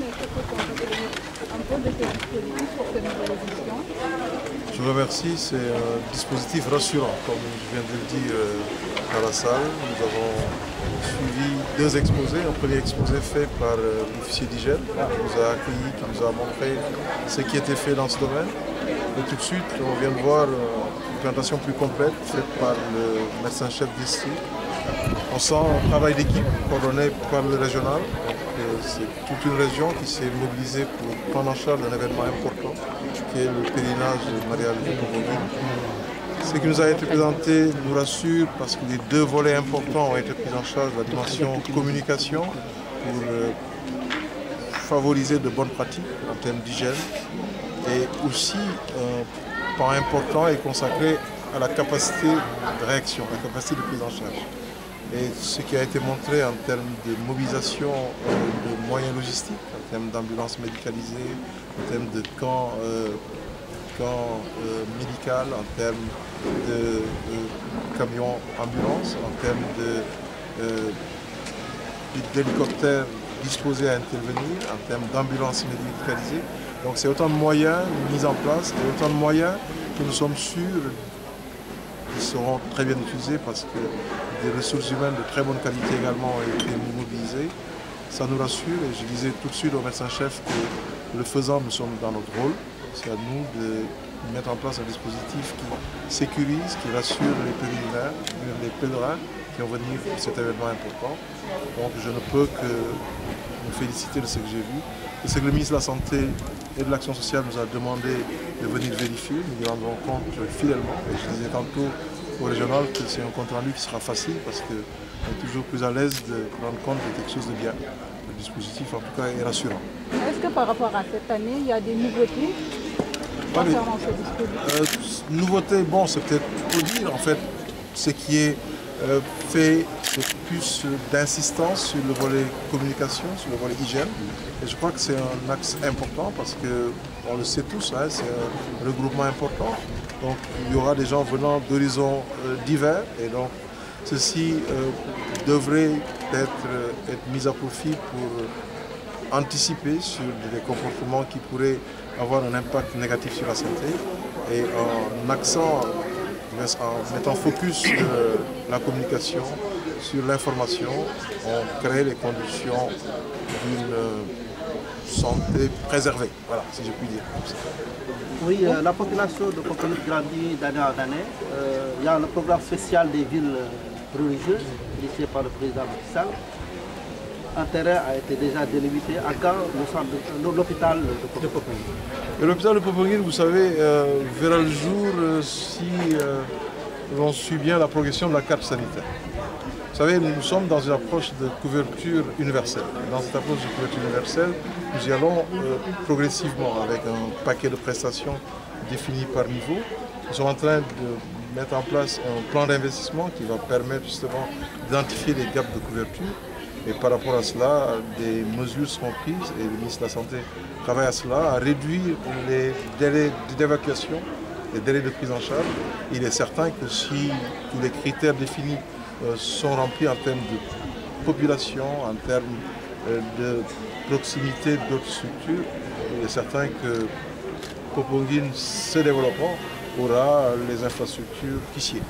un peu de ces dispositifs pour cette nouvelle édition? Je vous remercie, c'est un dispositif rassurant, comme je viens de le dire dans la salle. Nous avons suivi deux exposés. Un premier exposé fait par l'officier d'hygiène qui nous a accueillis, qui nous a montré ce qui était fait dans ce domaine. Et tout de suite, on vient de voir une présentation plus complète faite par le médecin-chef district. On sent un travail d'équipe coordonné par le régional. C'est toute une région qui s'est mobilisée pour prendre en charge un événement important qui est le pèlerinage marial de Popenguine. Ce qui nous a été présenté nous rassure parce que les deux volets importants ont été pris en charge, la dimension communication pour favoriser de bonnes pratiques en termes d'hygiène et aussi un pan important est consacré à la capacité de réaction, la capacité de prise en charge. Et ce qui a été montré en termes de mobilisation de moyens logistiques, en termes d'ambulances médicalisées, en termes de camps médicaux, en termes de camions ambulances, en termes d'hélicoptères disposés à intervenir, en termes d'ambulances médicalisées. Donc c'est autant de moyens mis en place et autant de moyens que nous sommes sûrs qui seront très bien utilisés parce que des ressources humaines de très bonne qualité également ont été mobilisées. Ça nous rassure et je disais tout de suite au médecin-chef que le faisant, nous sommes dans notre rôle. C'est à nous de mettre en place un dispositif qui sécurise, qui rassure les pèlerins qui vont venir pour cet événement important. Donc je ne peux que me féliciter de ce que j'ai vu. Et ce que le ministre de la Santé et de l'Action sociale nous a demandé de venir vérifier, nous y rendrons compte fidèlement. Et je disais tantôt au régional que c'est un compte rendu qui sera facile parce qu'on est toujours plus à l'aise de rendre compte de quelque chose de bien. Le dispositif en tout cas est rassurant. Est-ce que par rapport à cette année, il y a des nouveautés concernant ce dispositif? Nouveauté, bon, c'est peut-être pour dire en fait ce qui est fait plus d'insistance sur le volet communication, sur le volet hygiène. Et je crois que c'est un axe important parce que, on le sait tous, hein, c'est un regroupement important. Donc il y aura des gens venant d'horizons divers et donc ceci devrait être mis à profit pour anticiper sur des comportements qui pourraient avoir un impact négatif sur la santé et en mettant focus sur la communication, sur l'information, on crée les conditions d'une santé préservée, voilà, si je puis dire. Oui, la population de Popenguine grandit d'année en année. Il y a le programme spécial des villes religieuses, initié par le président Macky Sall. Un terrain a été déjà délimité à quand l'hôpital de Popenguine. L'hôpital de Popenguine, vous savez, verra le jour si l'on suit bien la progression de la carte sanitaire. Vous savez, nous sommes dans une approche de couverture universelle. Dans cette approche de couverture universelle, nous y allons progressivement avec un paquet de prestations définies par niveau. Nous sommes en train de mettre en place un plan d'investissement qui va permettre justement d'identifier les gaps de couverture. Et par rapport à cela, des mesures seront prises et le ministre de la Santé travaille à cela, à réduire les délais d'évacuation, les délais de prise en charge. Il est certain que si tous les critères définis sont remplis en termes de population, en termes de proximité d'autres structures, il est certain que Popenguine, se développant, aura les infrastructures qui s'y est.